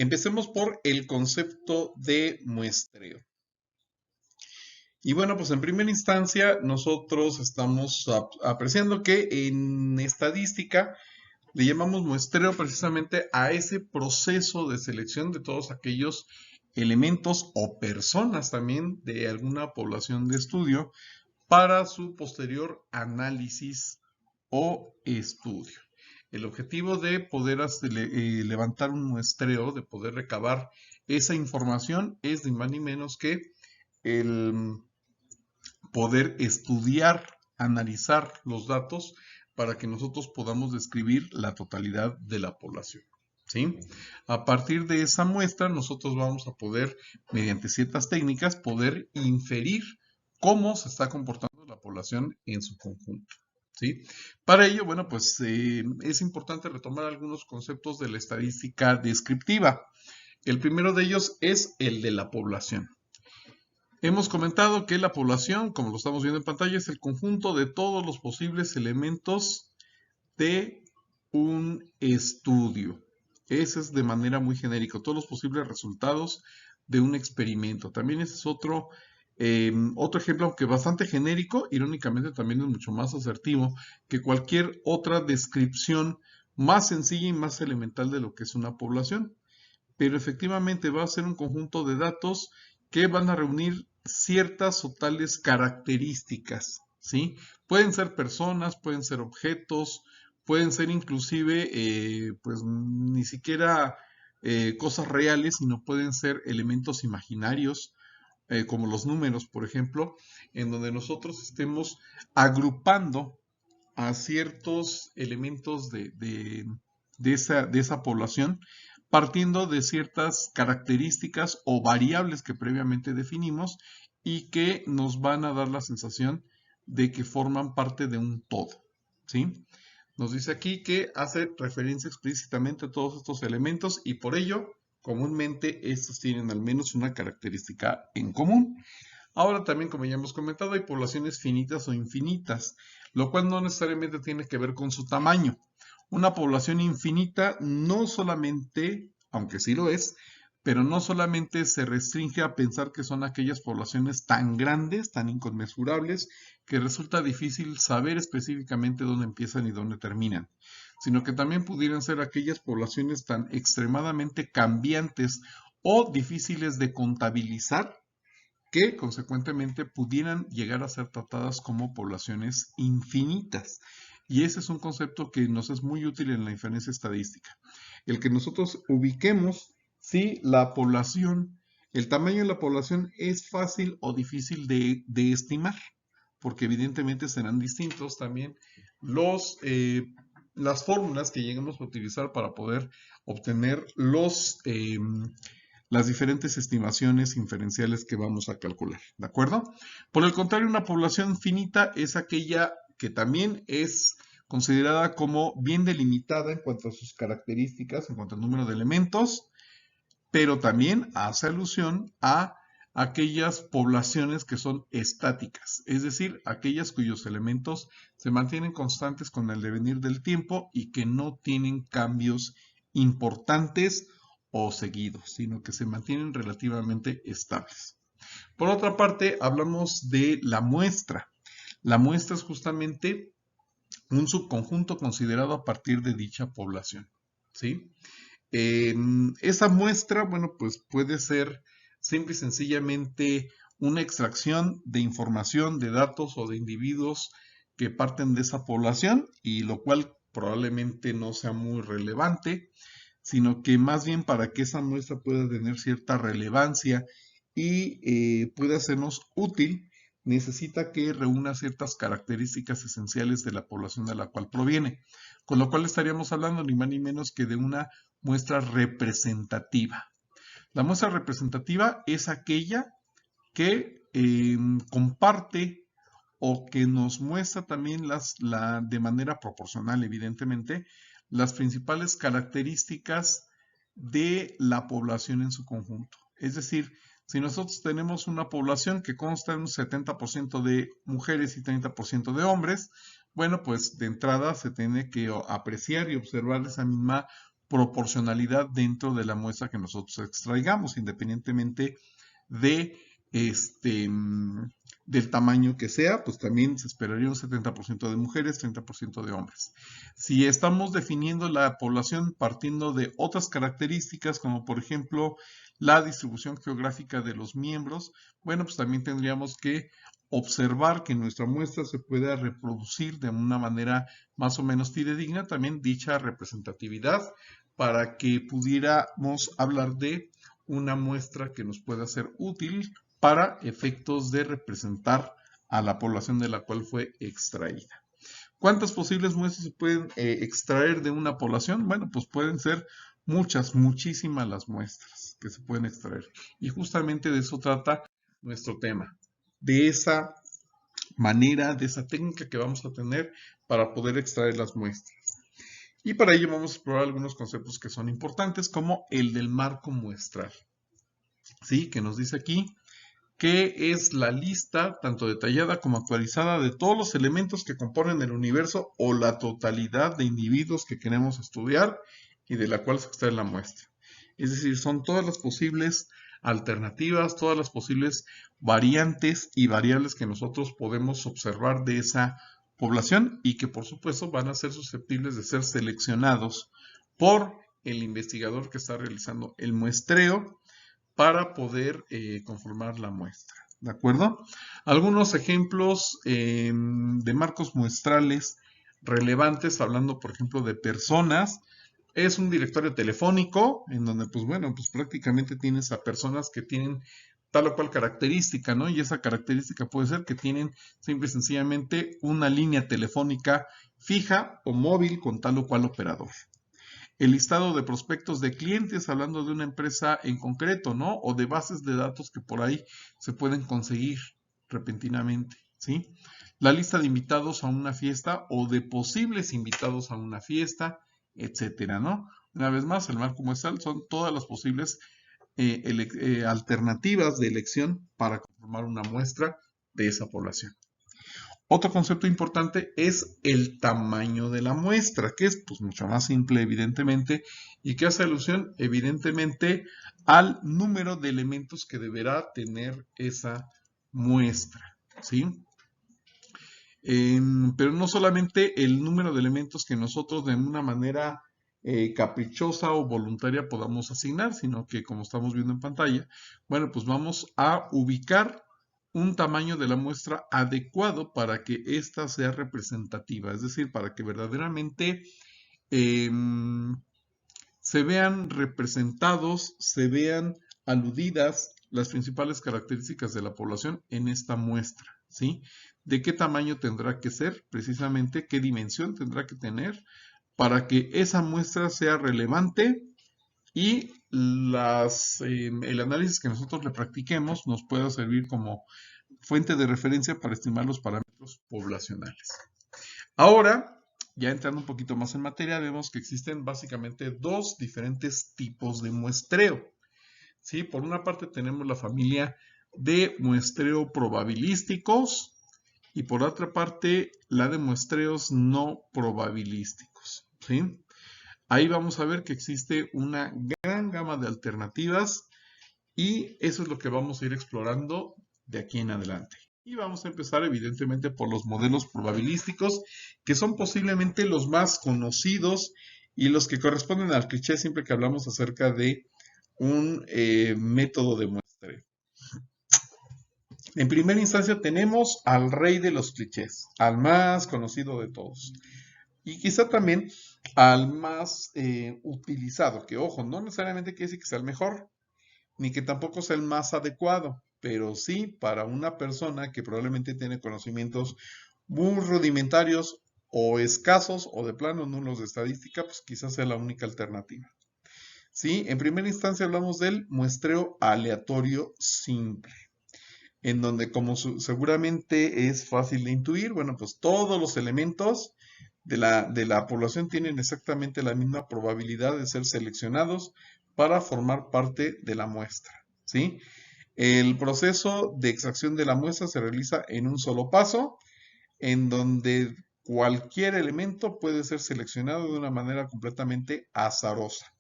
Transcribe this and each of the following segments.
Empecemos por el concepto de muestreo. Y bueno, pues en primera instancia nosotros estamos apreciando que en estadística le llamamos muestreo precisamente a ese proceso de selección de todos aquellos elementos o personas también de alguna población de estudio para su posterior análisis o estudio. El objetivo de poder levantar un muestreo, de poder recabar esa información, es ni más ni menos que el poder estudiar, analizar los datos para que nosotros podamos describir la totalidad de la población. ¿Sí? A partir de esa muestra, nosotros vamos a poder, mediante ciertas técnicas, poder inferir cómo se está comportando la población en su conjunto. ¿Sí? Para ello, bueno, pues es importante retomar algunos conceptos de la estadística descriptiva. El primero de ellos es el de la población. Hemos comentado que la población, como lo estamos viendo en pantalla, es el conjunto de todos los posibles elementos de un estudio. Ese es de manera muy genérica, todos los posibles resultados de un experimento. También ese es otro ejemplo, aunque bastante genérico, irónicamente también es mucho más asertivo que cualquier otra descripción más sencilla y más elemental de lo que es una población. Pero efectivamente va a ser un conjunto de datos que van a reunir ciertas o tales características, ¿sí? Pueden ser personas, pueden ser objetos, pueden ser inclusive, pues ni siquiera cosas reales, sino pueden ser elementos imaginarios, como los números, por ejemplo, en donde nosotros estemos agrupando a ciertos elementos de esa población, partiendo de ciertas características o variables que previamente definimos y que nos van a dar la sensación de que forman parte de un todo, ¿sí? Nos dice aquí que hace referencia explícitamente a todos estos elementos y por ello, comúnmente, estos tienen al menos una característica en común. Ahora también, como ya hemos comentado, hay poblaciones finitas o infinitas, lo cual no necesariamente tiene que ver con su tamaño. Una población infinita no solamente, aunque sí lo es, pero no solamente se restringe a pensar que son aquellas poblaciones tan grandes, tan inconmensurables, que resulta difícil saber específicamente dónde empiezan y dónde terminan, sino que también pudieran ser aquellas poblaciones tan extremadamente cambiantes o difíciles de contabilizar que consecuentemente pudieran llegar a ser tratadas como poblaciones infinitas. Y ese es un concepto que nos es muy útil en la inferencia estadística. El que nosotros ubiquemos si la población, el tamaño de la población es fácil o difícil de estimar, porque evidentemente serán distintos también las fórmulas que lleguemos a utilizar para poder obtener las diferentes estimaciones inferenciales que vamos a calcular, ¿de acuerdo? Por el contrario, una población finita es aquella que también es considerada como bien delimitada en cuanto a sus características, en cuanto al número de elementos, pero también hace alusión a aquellas poblaciones que son estáticas, es decir, aquellas cuyos elementos se mantienen constantes con el devenir del tiempo y que no tienen cambios importantes o seguidos, sino que se mantienen relativamente estables. Por otra parte, hablamos de la muestra. La muestra es justamente un subconjunto considerado a partir de dicha población, ¿sí? Esa muestra, bueno, pues puede ser simple y sencillamente una extracción de información, de datos o de individuos que parten de esa población y lo cual probablemente no sea muy relevante, sino que más bien para que esa muestra pueda tener cierta relevancia y pueda sernos útil, necesita que reúna ciertas características esenciales de la población de la cual proviene, con lo cual estaríamos hablando ni más ni menos que de una muestra representativa. La muestra representativa es aquella que comparte o que nos muestra también de manera proporcional, evidentemente, las principales características de la población en su conjunto. Es decir, si nosotros tenemos una población que consta en un 70% de mujeres y 30% de hombres, bueno, pues de entrada se tiene que apreciar y observar esa misma proporcionalidad dentro de la muestra que nosotros extraigamos, independientemente de del tamaño que sea, pues también se esperaría un 70% de mujeres, 30% de hombres. Si estamos definiendo la población partiendo de otras características, como por ejemplo la distribución geográfica de los miembros, bueno, pues también tendríamos que observar que nuestra muestra se pueda reproducir de una manera más o menos fidedigna, también dicha representatividad, para que pudiéramos hablar de una muestra que nos pueda ser útil para efectos de representar a la población de la cual fue extraída. ¿Cuántas posibles muestras se pueden extraer de una población? Bueno, pues pueden ser muchas, muchísimas las muestras que se pueden extraer. Y justamente de eso trata nuestro tema, de esa manera, de esa técnica que vamos a tener para poder extraer las muestras. Y para ello vamos a explorar algunos conceptos que son importantes, como el del marco muestral. ¿Sí? Que nos dice aquí que es la lista, tanto detallada como actualizada, de todos los elementos que componen el universo o la totalidad de individuos que queremos estudiar y de la cual se extrae la muestra. Es decir, son todas las posibles alternativas, todas las posibles variantes y variables que nosotros podemos observar de esa población y que por supuesto van a ser susceptibles de ser seleccionados por el investigador que está realizando el muestreo para poder conformar la muestra. ¿De acuerdo? Algunos ejemplos de marcos muestrales relevantes, hablando por ejemplo de personas, es un directorio telefónico en donde pues bueno, pues prácticamente tienes a personas que tienen tal o cual característica, ¿no? Y esa característica puede ser que tienen simple y sencillamente una línea telefónica fija o móvil con tal o cual operador. El listado de prospectos de clientes, hablando de una empresa en concreto, ¿no? O de bases de datos que por ahí se pueden conseguir repentinamente, ¿sí? La lista de invitados a una fiesta o de posibles invitados a una fiesta, etcétera, ¿no? Una vez más, el marco muestral son todas las posibles alternativas de elección para conformar una muestra de esa población. Otro concepto importante es el tamaño de la muestra, que es pues, mucho más simple, evidentemente, y que hace alusión, evidentemente, al número de elementos que deberá tener esa muestra, ¿sí? Pero no solamente el número de elementos que nosotros de una manera caprichosa o voluntaria podamos asignar, sino que como estamos viendo en pantalla, bueno, pues vamos a ubicar un tamaño de la muestra adecuado para que ésta sea representativa, es decir, para que verdaderamente se vean representados, se vean aludidas las principales características de la población en esta muestra, ¿sí? ¿De qué tamaño tendrá que ser? Precisamente, ¿qué dimensión tendrá que tener para que esa muestra sea relevante y el análisis que nosotros le practiquemos nos pueda servir como fuente de referencia para estimar los parámetros poblacionales? Ahora, ya entrando un poquito más en materia, vemos que existen básicamente dos diferentes tipos de muestreo. ¿Sí? Por una parte tenemos la familia de muestreo probabilísticos y por otra parte la de muestreos no probabilísticos. ¿Sí? Ahí vamos a ver que existe una gran gama de alternativas y eso es lo que vamos a ir explorando de aquí en adelante. Y vamos a empezar evidentemente por los modelos probabilísticos, que son posiblemente los más conocidos y los que corresponden al cliché siempre que hablamos acerca de un método de muestreo. En primera instancia tenemos al rey de los clichés, al más conocido de todos. Y quizá también al más utilizado, que ojo, no necesariamente quiere decir que sea el mejor, ni que tampoco sea el más adecuado, pero sí para una persona que probablemente tiene conocimientos muy rudimentarios o escasos o de plano nulos de estadística, pues quizás sea la única alternativa. ¿Sí? En primera instancia hablamos del muestreo aleatorio simple, en donde como seguramente es fácil de intuir, bueno, pues todos los elementos de la población tienen exactamente la misma probabilidad de ser seleccionados para formar parte de la muestra, ¿sí? El proceso de extracción de la muestra se realiza en un solo paso, en donde cualquier elemento puede ser seleccionado de una manera completamente azarosa.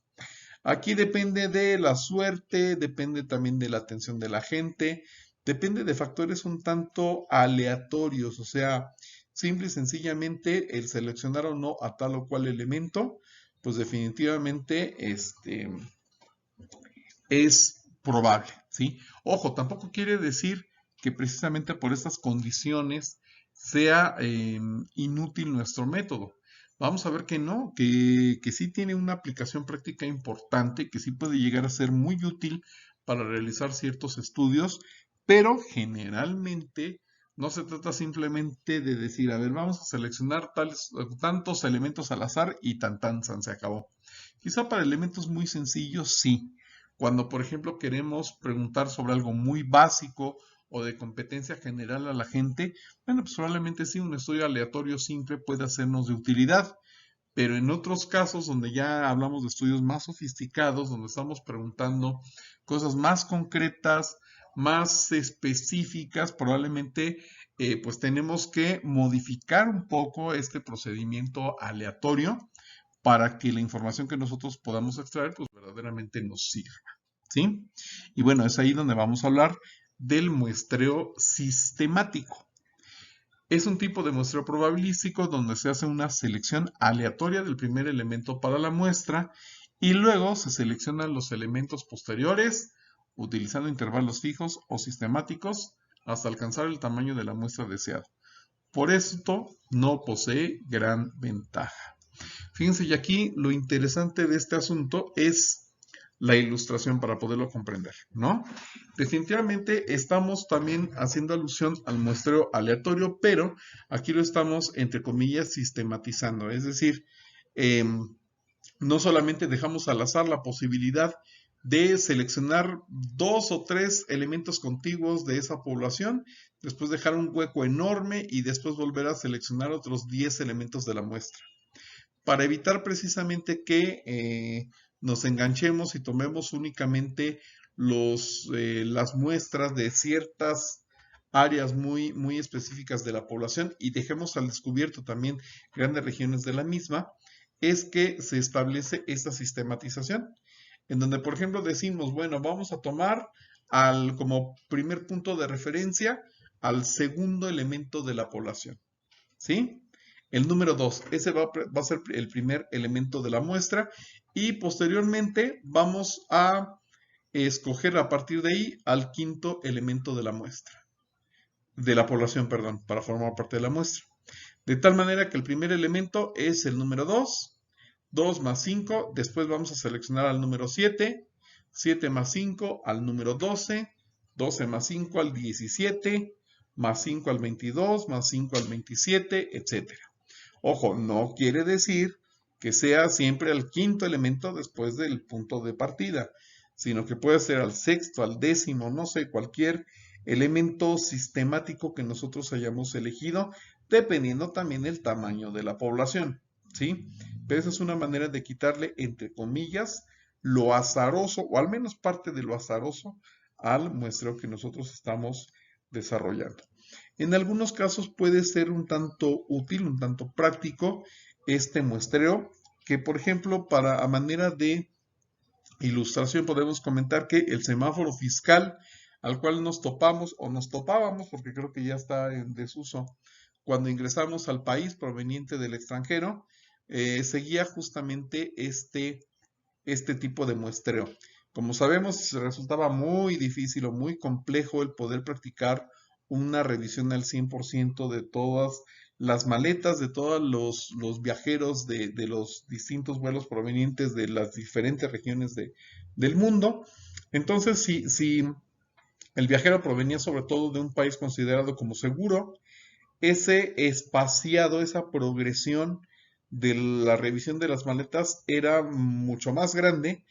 Aquí depende de la suerte, depende también de la atención de la gente, depende de factores un tanto aleatorios, o sea, simple y sencillamente el seleccionar o no a tal o cual elemento, pues definitivamente es probable, ¿sí? Ojo, tampoco quiere decir que precisamente por estas condiciones sea inútil nuestro método. Vamos a ver que no, que sí tiene una aplicación práctica importante, que sí puede llegar a ser muy útil para realizar ciertos estudios, pero generalmente no se trata simplemente de decir, a ver, vamos a seleccionar tantos elementos al azar y tan se acabó. Quizá para elementos muy sencillos, sí. Cuando, por ejemplo, queremos preguntar sobre algo muy básico o de competencia general a la gente, bueno, pues probablemente sí, un estudio aleatorio simple puede hacernos de utilidad. Pero en otros casos donde ya hablamos de estudios más sofisticados, donde estamos preguntando cosas más concretas, más específicas, probablemente pues tenemos que modificar un poco este procedimiento aleatorio para que la información que nosotros podamos extraer pues verdaderamente nos sirva, ¿sí? Y bueno, es ahí donde vamos a hablar del muestreo sistemático. Es un tipo de muestreo probabilístico donde se hace una selección aleatoria del primer elemento para la muestra y luego se seleccionan los elementos posteriores utilizando intervalos fijos o sistemáticos hasta alcanzar el tamaño de la muestra deseada. Por esto no posee gran ventaja. Fíjense, y aquí lo interesante de este asunto es la ilustración para poderlo comprender, ¿no? Definitivamente estamos también haciendo alusión al muestreo aleatorio, pero aquí lo estamos, entre comillas, sistematizando. Es decir, no solamente dejamos al azar la posibilidad de seleccionar 2 o 3 elementos contiguos de esa población, después dejar un hueco enorme y después volver a seleccionar otros 10 elementos de la muestra para evitar precisamente que nos enganchemos y tomemos únicamente las muestras de ciertas áreas muy específicas de la población y dejemos al descubierto también grandes regiones de la misma, es que se establece esta sistematización, en donde, por ejemplo, decimos, bueno, vamos a tomar como primer punto de referencia al segundo elemento de la población, ¿sí? El número 2, ese va a ser el primer elemento de la muestra y posteriormente vamos a escoger a partir de ahí al quinto elemento de la muestra, de la población, perdón, para formar parte de la muestra. De tal manera que el primer elemento es el número 2, 2 más 5, después vamos a seleccionar al número 7, 7 más 5 al número 12, 12 más 5 al 17, más 5 al 22, más 5 al 27, etc. Ojo, no quiere decir que sea siempre al quinto elemento después del punto de partida, sino que puede ser al sexto, al décimo, no sé, cualquier elemento sistemático que nosotros hayamos elegido, dependiendo también del tamaño de la población, ¿sí? Pero esa es una manera de quitarle, entre comillas, lo azaroso, o al menos parte de lo azaroso, al muestreo que nosotros estamos desarrollando. En algunos casos puede ser un tanto útil, un tanto práctico este muestreo, que por ejemplo, a manera de ilustración podemos comentar que el semáforo fiscal al cual nos topamos o nos topábamos, porque creo que ya está en desuso, cuando ingresamos al país proveniente del extranjero, seguía justamente este tipo de muestreo. Como sabemos, resultaba muy difícil o muy complejo el poder practicar una revisión al 100% de todas las maletas, de todos los viajeros de los distintos vuelos provenientes de las diferentes regiones del mundo. Entonces, si el viajero provenía sobre todo de un país considerado como seguro, ese espaciado, esa progresión de la revisión de las maletas era mucho más grande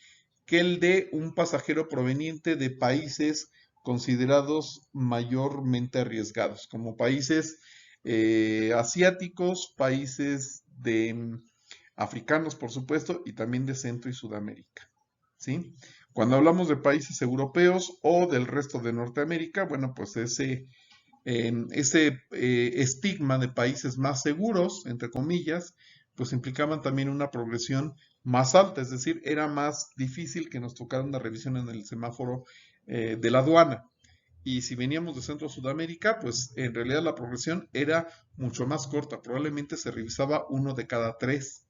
que el de un pasajero proveniente de países considerados mayormente arriesgados, como países asiáticos, países africanos, por supuesto, y también de Centro y Sudamérica, ¿sí? Cuando hablamos de países europeos o del resto de Norteamérica, bueno, pues ese estigma de países más seguros, entre comillas, pues implicaban también una progresión más alta, es decir, era más difícil que nos tocara una revisión en el semáforo de la aduana. Y si veníamos de Centro Sudamérica, pues en realidad la progresión era mucho más corta. Probablemente se revisaba uno de cada tres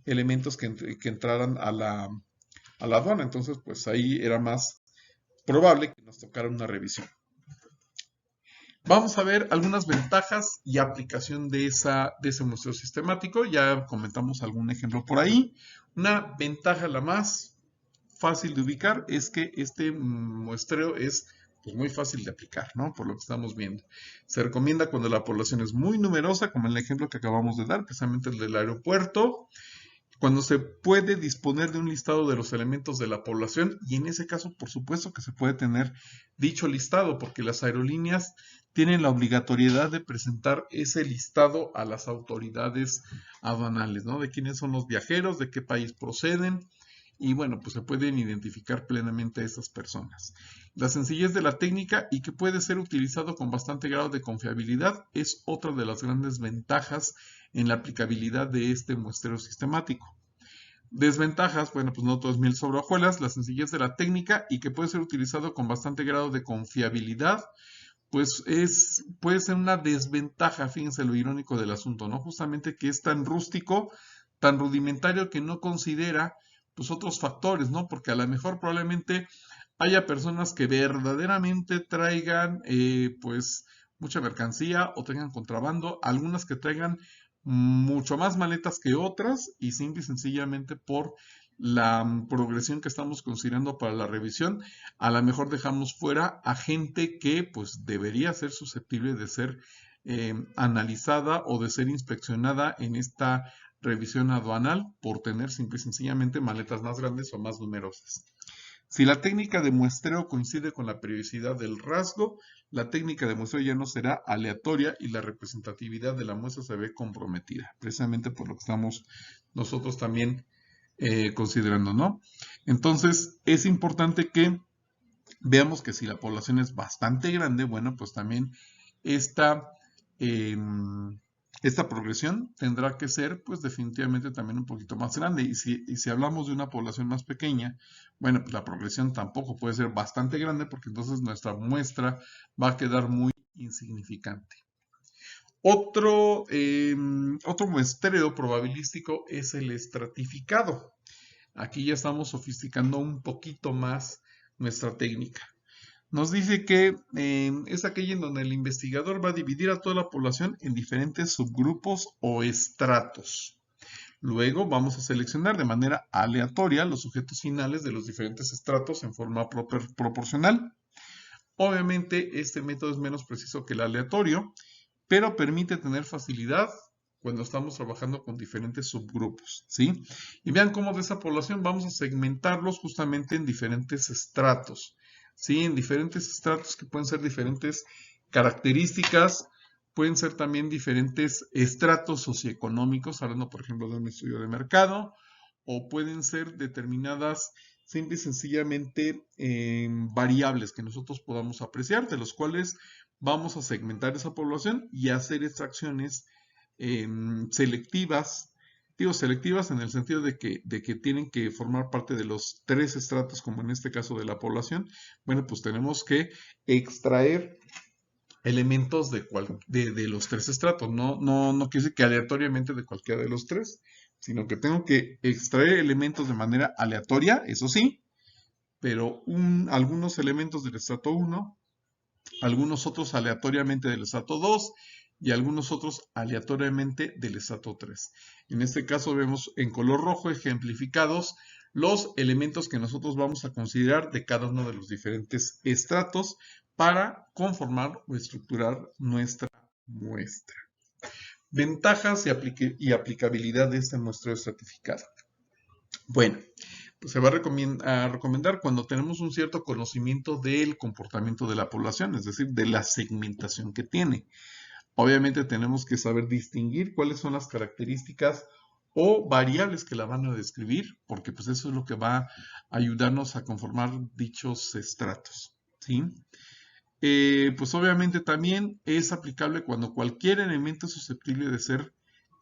elementos que entraran a la aduana. Entonces, pues ahí era más probable que nos tocara una revisión. Vamos a ver algunas ventajas y aplicación de ese muestreo sistemático. Ya comentamos algún ejemplo por ahí. Una ventaja, la más fácil de ubicar, es que este muestreo es pues, muy fácil de aplicar, ¿no? Por lo que estamos viendo. Se recomienda cuando la población es muy numerosa, como en el ejemplo que acabamos de dar, precisamente el del aeropuerto, cuando se puede disponer de un listado de los elementos de la población, y en ese caso, por supuesto que se puede tener dicho listado, porque las aerolíneas tienen la obligatoriedad de presentar ese listado a las autoridades aduanales, ¿no? De quiénes son los viajeros, de qué país proceden, y bueno, pues se pueden identificar plenamente a esas personas. La sencillez de la técnica y que puede ser utilizado con bastante grado de confiabilidad es otra de las grandes ventajas en la aplicabilidad de este muestreo sistemático. Desventajas, bueno, pues no todo es miel sobre hojuelas, la sencillez de la técnica y que puede ser utilizado con bastante grado de confiabilidad, pues puede ser una desventaja, fíjense lo irónico del asunto, ¿no? Justamente que es tan rústico, tan rudimentario que no considera pues otros factores, ¿no? Porque a lo mejor probablemente haya personas que verdaderamente traigan pues mucha mercancía o tengan contrabando, algunas que traigan mucho más maletas que otras y simple y sencillamente por la progresión que estamos considerando para la revisión, a lo mejor dejamos fuera a gente que pues debería ser susceptible de ser analizada o de ser inspeccionada en esta revisión aduanal por tener simple y sencillamente maletas más grandes o más numerosas. Si la técnica de muestreo coincide con la periodicidad del rasgo, la técnica de muestreo ya no será aleatoria y la representatividad de la muestra se ve comprometida, precisamente por lo que estamos nosotros también considerando, ¿no? Entonces, es importante que veamos que si la población es bastante grande, bueno, pues también esta, eh, esta progresión tendrá que ser, pues definitivamente también un poquito más grande. Y si hablamos de una población más pequeña, bueno, pues la progresión tampoco puede ser bastante grande porque entonces nuestra muestra va a quedar muy insignificante. Otro muestreo probabilístico es el estratificado. Aquí ya estamos sofisticando un poquito más nuestra técnica. Nos dice que es aquella en donde el investigador va a dividir a toda la población en diferentes subgrupos o estratos. Luego vamos a seleccionar de manera aleatoria los sujetos finales de los diferentes estratos en forma proporcional. Obviamente este método es menos preciso que el aleatorio, pero permite tener facilidad cuando estamos trabajando con diferentes subgrupos, ¿sí? Y vean cómo de esa población vamos a segmentarlos justamente en diferentes estratos, ¿sí? En diferentes estratos que pueden ser diferentes características, pueden ser también diferentes estratos socioeconómicos, hablando por ejemplo de un estudio de mercado, o pueden ser determinadas simple y sencillamente variables que nosotros podamos apreciar, de los cuales vamos a segmentar esa población y hacer extracciones selectivas. Digo selectivas en el sentido de que tienen que formar parte de los tres estratos, como en este caso de la población. Bueno, pues tenemos que extraer elementos de los tres estratos. No quiere decir que aleatoriamente de cualquiera de los tres, sino que tengo que extraer elementos de manera aleatoria, eso sí, pero algunos elementos del estrato 1, algunos otros aleatoriamente del estrato 2 y algunos otros aleatoriamente del estrato 3. En este caso vemos en color rojo ejemplificados los elementos que nosotros vamos a considerar de cada uno de los diferentes estratos para conformar o estructurar nuestra muestra. Ventajas y aplicabilidad de este muestreo estratificado. Bueno, pues se va a recomendar cuando tenemos un cierto conocimiento del comportamiento de la población, es decir, de la segmentación que tiene. Obviamente tenemos que saber distinguir cuáles son las características o variables que la van a describir, porque pues eso es lo que va a ayudarnos a conformar dichos estratos, ¿sí? pues obviamente también es aplicable cuando cualquier elemento es susceptible de ser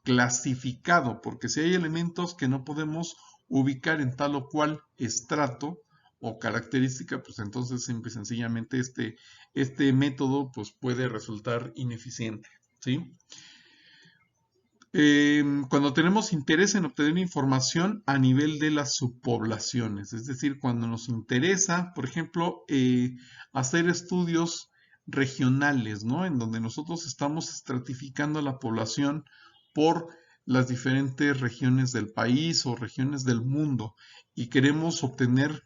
clasificado, porque si hay elementos que no podemos ubicar en tal o cual estrato o característica, pues entonces simple y sencillamente este método pues puede resultar ineficiente, ¿sí? Cuando tenemos interés en obtener información a nivel de las subpoblaciones, es decir, cuando nos interesa, por ejemplo, hacer estudios regionales, ¿no? En donde nosotros estamos estratificando la población por las diferentes regiones del país o regiones del mundo y queremos obtener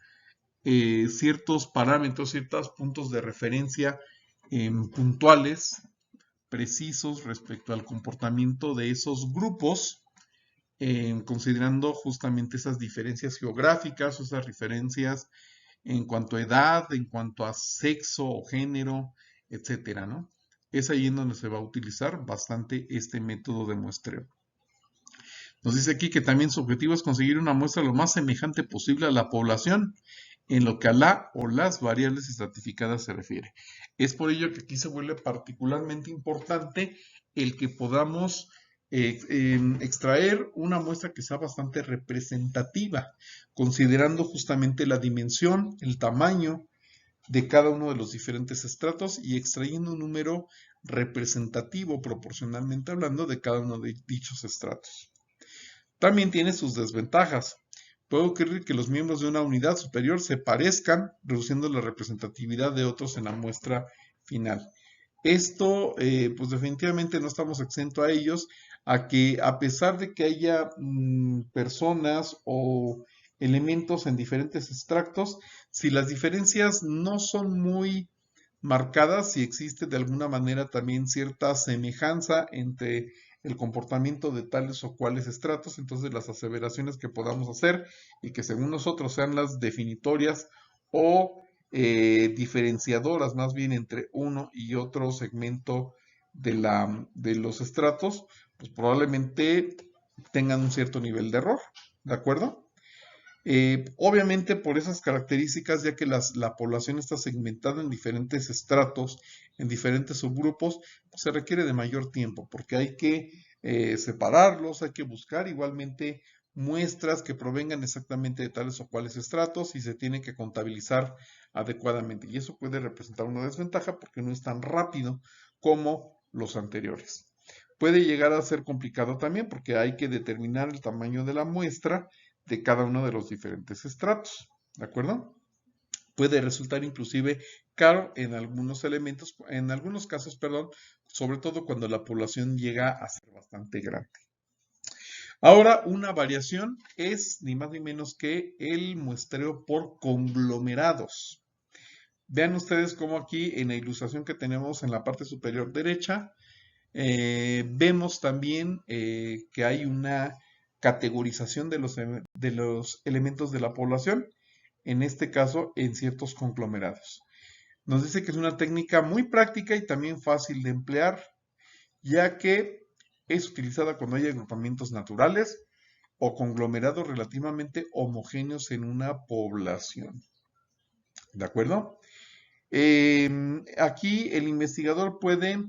ciertos parámetros, ciertos puntos de referencia puntuales, precisos respecto al comportamiento de esos grupos, considerando justamente esas diferencias geográficas, esas diferencias en cuanto a edad, en cuanto a sexo o género, etcétera, ¿no? Es ahí en donde se va a utilizar bastante este método de muestreo. Nos dice aquí que también su objetivo es conseguir una muestra lo más semejante posible a la población en lo que a la o las variables estratificadas se refiere. Es por ello que aquí se vuelve particularmente importante el que podamos extraer una muestra que sea bastante representativa, considerando justamente la dimensión, el tamaño de cada uno de los diferentes estratos y extrayendo un número representativo proporcionalmente hablando de cada uno de dichos estratos. También tiene sus desventajas. Puede ocurrir que los miembros de una unidad superior se parezcan, reduciendo la representatividad de otros en la muestra final. Esto, pues definitivamente no estamos exentos a ellos, a que a pesar de que haya personas o elementos en diferentes extractos, si las diferencias no son muy marcadas, si existe de alguna manera también cierta semejanza entre el comportamiento de tales o cuales estratos, entonces las aseveraciones que podamos hacer y que según nosotros sean las definitorias o diferenciadoras más bien entre uno y otro segmento de los estratos, pues probablemente tengan un cierto nivel de error, ¿de acuerdo? Obviamente por esas características, ya que la población está segmentada en diferentes estratos, en diferentes subgrupos, pues se requiere de mayor tiempo, porque hay que separarlos, hay que buscar igualmente muestras que provengan exactamente de tales o cuales estratos y se tiene que contabilizar adecuadamente. Y eso puede representar una desventaja porque no es tan rápido como los anteriores. Puede llegar a ser complicado también porque hay que determinar el tamaño de la muestra de cada uno de los diferentes estratos, ¿de acuerdo? Puede resultar inclusive caro en algunos elementos, en algunos casos, perdón, sobre todo cuando la población llega a ser bastante grande. Ahora, una variación es ni más ni menos que el muestreo por conglomerados. Vean ustedes cómo aquí en la ilustración que tenemos en la parte superior derecha, vemos también que hay una categorización de los elementos de la población, en este caso en ciertos conglomerados. Nos dice que es una técnica muy práctica y también fácil de emplear, ya que es utilizada cuando hay agrupamientos naturales o conglomerados relativamente homogéneos en una población. ¿De acuerdo? Aquí el investigador puede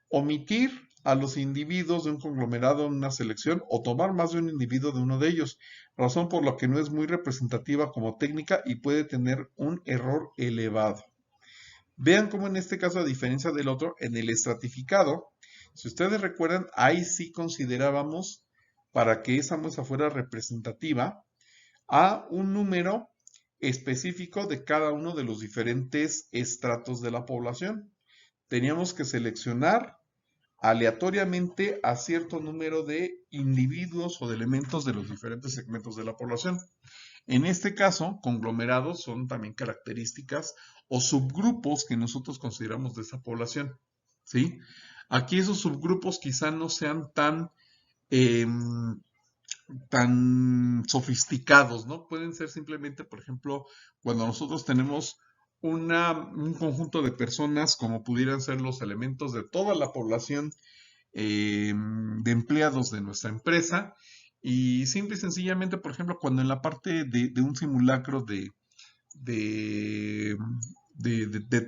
omitir a los individuos de un conglomerado en una selección o tomar más de un individuo de uno de ellos, razón por la que no es muy representativa como técnica y puede tener un error elevado. Vean cómo en este caso, a diferencia del otro, en el estratificado, si ustedes recuerdan, ahí sí considerábamos para que esa muestra fuera representativa a un número específico de cada uno de los diferentes estratos de la población. Teníamos que seleccionar aleatoriamente a cierto número de individuos o de elementos de los diferentes segmentos de la población. En este caso, conglomerados son también características o subgrupos que nosotros consideramos de esa población, ¿sí? Aquí esos subgrupos quizá no sean eh, tan sofisticados, ¿no? Pueden ser simplemente, por ejemplo, cuando nosotros tenemos un conjunto de personas, como pudieran ser los elementos de toda la población de empleados de nuestra empresa, y simple y sencillamente, por ejemplo, cuando en la parte de un simulacro de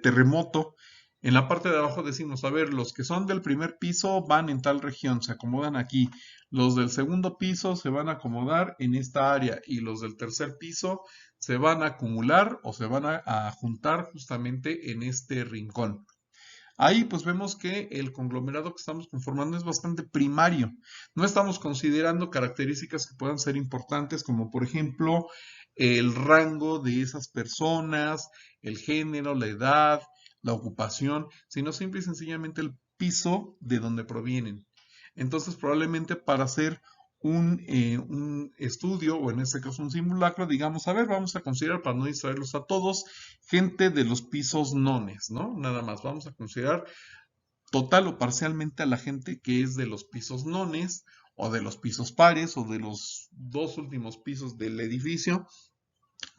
terremoto, En la parte de abajo decimos, a ver, los que son del primer piso van en tal región, se acomodan aquí. Los del segundo piso se van a acomodar en esta área y los del tercer piso se van a acumular o se van a juntar justamente en este rincón. Ahí pues vemos que el conglomerado que estamos conformando es bastante primario. No estamos considerando características que puedan ser importantes como por ejemplo el rango de esas personas, el género, la edad, la ocupación, sino simple y sencillamente el piso de donde provienen. Entonces probablemente para hacer un estudio o en este caso un simulacro, digamos, a ver, vamos a considerar para no distraerlos a todos, gente de los pisos nones, ¿no? Nada más, vamos a considerar total o parcialmente a la gente que es de los pisos nones o de los pisos pares o de los dos últimos pisos del edificio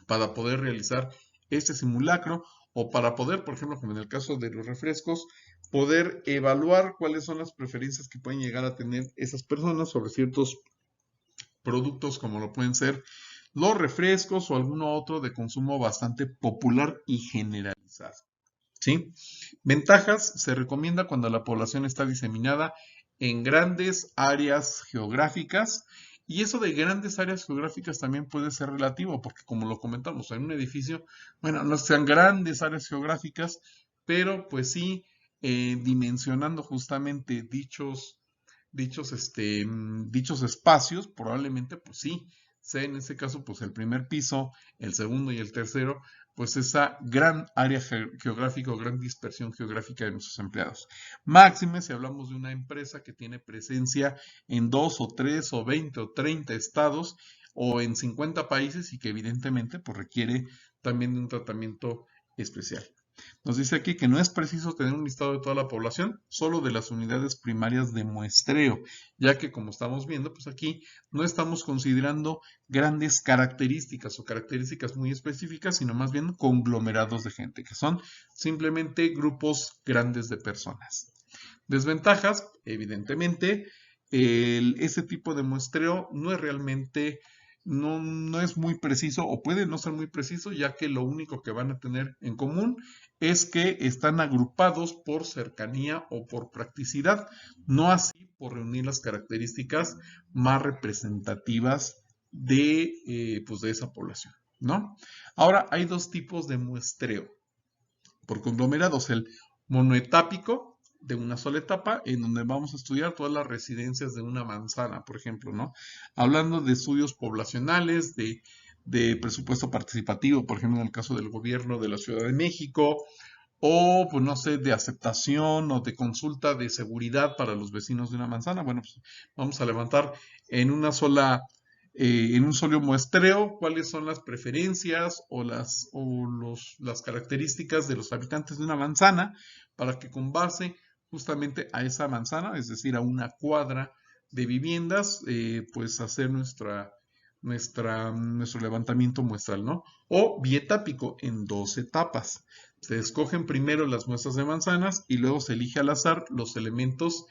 para poder realizar este simulacro o para poder, por ejemplo, como en el caso de los refrescos, poder evaluar cuáles son las preferencias que pueden llegar a tener esas personas sobre ciertos productos como lo pueden ser los refrescos o alguno otro de consumo bastante popular y generalizado. ¿Sí? Ventajas: se recomienda cuando la población está diseminada en grandes áreas geográficas. Y eso de grandes áreas geográficas también puede ser relativo, porque como lo comentamos, en un edificio, bueno, no sean grandes áreas geográficas, pero pues sí, dimensionando justamente dichos espacios, probablemente pues sí, sea en este caso pues el primer piso, el segundo y el tercero, pues esa gran área geográfica o gran dispersión geográfica de nuestros empleados. Máxime si hablamos de una empresa que tiene presencia en 2 o 3 o 20 o 30 estados o en 50 países y que evidentemente pues requiere también de un tratamiento especial. Nos dice aquí que no es preciso tener un listado de toda la población, solo de las unidades primarias de muestreo, ya que como estamos viendo, pues aquí no estamos considerando grandes características o características muy específicas, sino más bien conglomerados de gente, que son simplemente grupos grandes de personas. Desventajas: evidentemente, ese tipo de muestreo no es realmente, no es muy preciso o puede no ser muy preciso, ya que lo único que van a tener en común es que están agrupados por cercanía o por practicidad, no así por reunir las características más representativas pues de esa población, ¿no? Ahora, hay dos tipos de muestreo por conglomerados: el monoetápico, de una sola etapa, en donde vamos a estudiar todas las residencias de una manzana, por ejemplo, ¿no? Hablando de estudios poblacionales, de presupuesto participativo, por ejemplo, en el caso del gobierno de la Ciudad de México, o, pues no sé, de aceptación o de consulta de seguridad para los vecinos de una manzana. Bueno, pues vamos a levantar en una sola, en un solo muestreo cuáles son las preferencias o las características de los habitantes de una manzana para que con base justamente a esa manzana, es decir, a una cuadra de viviendas, pues hacer nuestro levantamiento muestral, ¿no? O bietápico en 2 etapas. Se escogen primero las muestras de manzanas y luego se elige al azar los elementos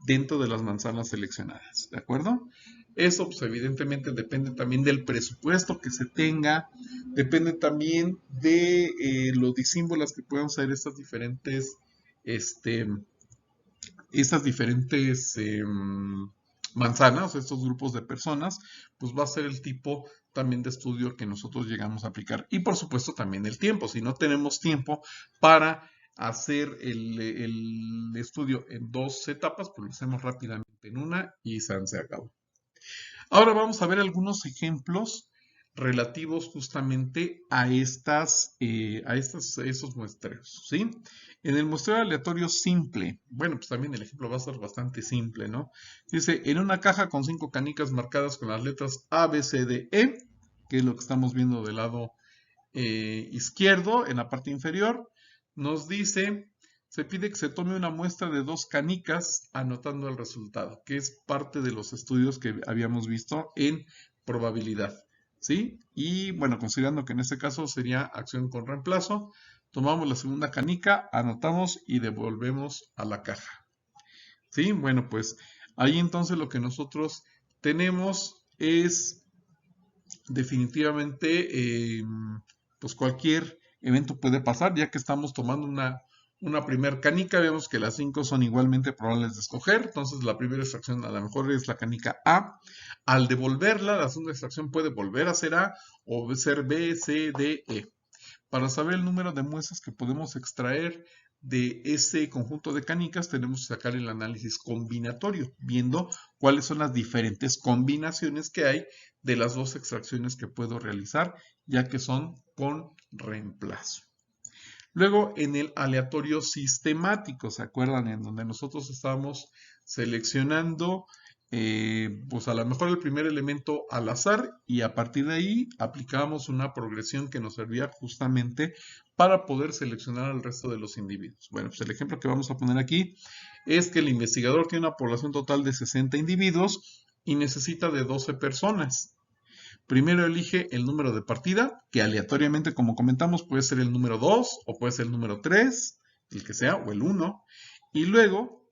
dentro de las manzanas seleccionadas, ¿de acuerdo? Eso pues evidentemente depende también del presupuesto que se tenga, depende también de los disímbolos que puedan ser este, estas diferentes manzanas, estos grupos de personas, pues va a ser el tipo también de estudio que nosotros llegamos a aplicar. Y por supuesto también el tiempo. Si no tenemos tiempo para hacer el estudio en 2 etapas, pues lo hacemos rápidamente en una y se acabó. Ahora vamos a ver algunos ejemplos relativos justamente a estos muestreos, ¿sí? En el muestreo aleatorio simple, bueno, pues también el ejemplo va a ser bastante simple, ¿no? Dice, en una caja con 5 canicas marcadas con las letras A, B, C, D, E, que es lo que estamos viendo del lado izquierdo, en la parte inferior, nos dice, se pide que se tome una muestra de 2 canicas anotando el resultado, que es parte de los estudios que habíamos visto en probabilidad, ¿sí? Y bueno, considerando que en este caso sería acción con reemplazo, tomamos la segunda canica, anotamos y devolvemos a la caja, ¿sí? Bueno, pues ahí entonces lo que nosotros tenemos es definitivamente, pues cualquier evento puede pasar, ya que estamos tomando una primer canica, vemos que las 5 son igualmente probables de escoger, entonces la primera extracción a lo mejor es la canica A. Al devolverla, la segunda extracción puede volver a ser A o ser B, C, D, E. Para saber el número de muestras que podemos extraer de ese conjunto de canicas, tenemos que sacar el análisis combinatorio, viendo cuáles son las diferentes combinaciones que hay de las dos extracciones que puedo realizar, ya que son con reemplazo. Luego, en el aleatorio sistemático, ¿se acuerdan? En donde nosotros estábamos seleccionando, pues a lo mejor el primer elemento al azar y a partir de ahí aplicábamos una progresión que nos servía justamente para poder seleccionar al resto de los individuos. Bueno, pues el ejemplo que vamos a poner aquí es que el investigador tiene una población total de 60 individuos y necesita de 12 personas. Primero elige el número de partida, que aleatoriamente, como comentamos, puede ser el número 2 o puede ser el número 3, el que sea, o el 1. Y luego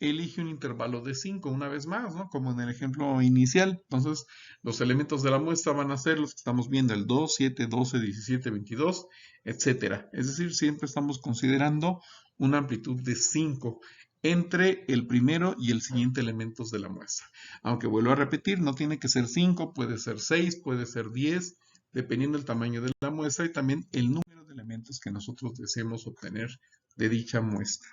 elige un intervalo de 5, una vez más, ¿no? Como en el ejemplo inicial. Entonces, los elementos de la muestra van a ser los que estamos viendo, el 2, 7, 12, 17, 22, etc. Es decir, siempre estamos considerando una amplitud de 5 entre el primero y el siguiente elementos de la muestra. Aunque vuelvo a repetir, no tiene que ser 5, puede ser 6, puede ser 10, dependiendo del tamaño de la muestra y también el número de elementos que nosotros deseemos obtener de dicha muestra.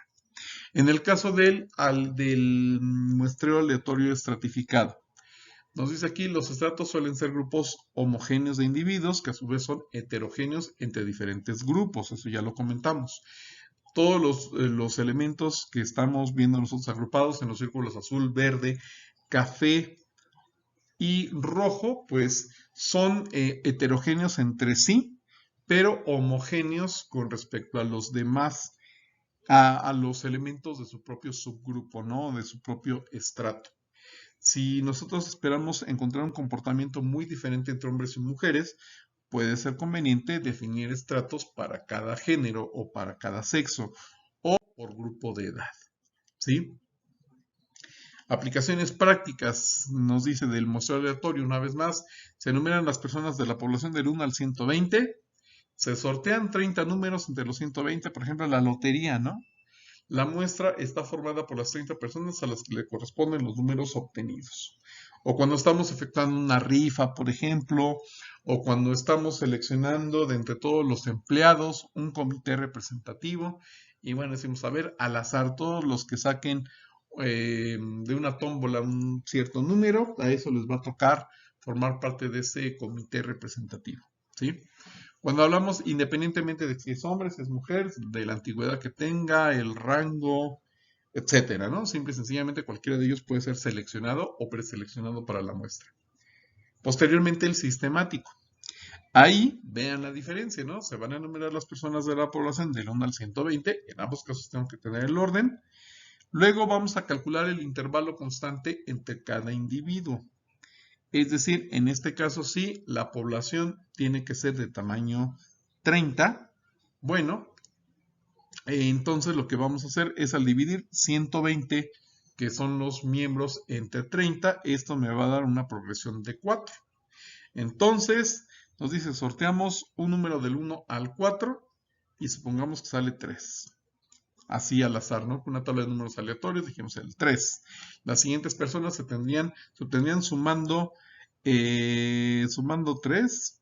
En el caso del muestreo aleatorio estratificado, nos dice aquí, los estratos suelen ser grupos homogéneos de individuos que a su vez son heterogéneos entre diferentes grupos, eso ya lo comentamos. Todos los elementos que estamos viendo nosotros agrupados en los círculos azul, verde, café y rojo, pues son heterogéneos entre sí, pero homogéneos con respecto a los demás, a los elementos de su propio subgrupo, ¿no? De su propio estrato. Si nosotros esperamos encontrar un comportamiento muy diferente entre hombres y mujeres, puede ser conveniente definir estratos para cada género o para cada sexo o por grupo de edad, ¿sí? Aplicaciones prácticas, nos dice del muestreo aleatorio, una vez más, se enumeran las personas de la población del 1 al 120, se sortean 30 números entre los 120, por ejemplo, la lotería, ¿no? La muestra está formada por las 30 personas a las que le corresponden los números obtenidos. O cuando estamos efectuando una rifa, por ejemplo, o cuando estamos seleccionando de entre todos los empleados un comité representativo. Y bueno, decimos, a ver, al azar, todos los que saquen de una tómbola un cierto número, a eso les va a tocar formar parte de ese comité representativo, ¿sí? Cuando hablamos independientemente de si es hombre, si es mujer, de la antigüedad que tenga, el rango, etcétera, ¿no? Simple y sencillamente cualquiera de ellos puede ser seleccionado o preseleccionado para la muestra. Posteriormente el sistemático. Ahí vean la diferencia, ¿no? Se van a enumerar las personas de la población del 1 al 120, en ambos casos tengo que tener el orden. Luego vamos a calcular el intervalo constante entre cada individuo. Es decir, en este caso sí, la población tiene que ser de tamaño 30. Bueno, entonces lo que vamos a hacer es al dividir 120, que son los miembros, entre 30, esto me va a dar una progresión de 4. Entonces, nos dice, sorteamos un número del 1 al 4 y supongamos que sale 3. Así al azar, ¿no? Con una tabla de números aleatorios, dijimos el 3. Las siguientes personas se obtendrían sumando 3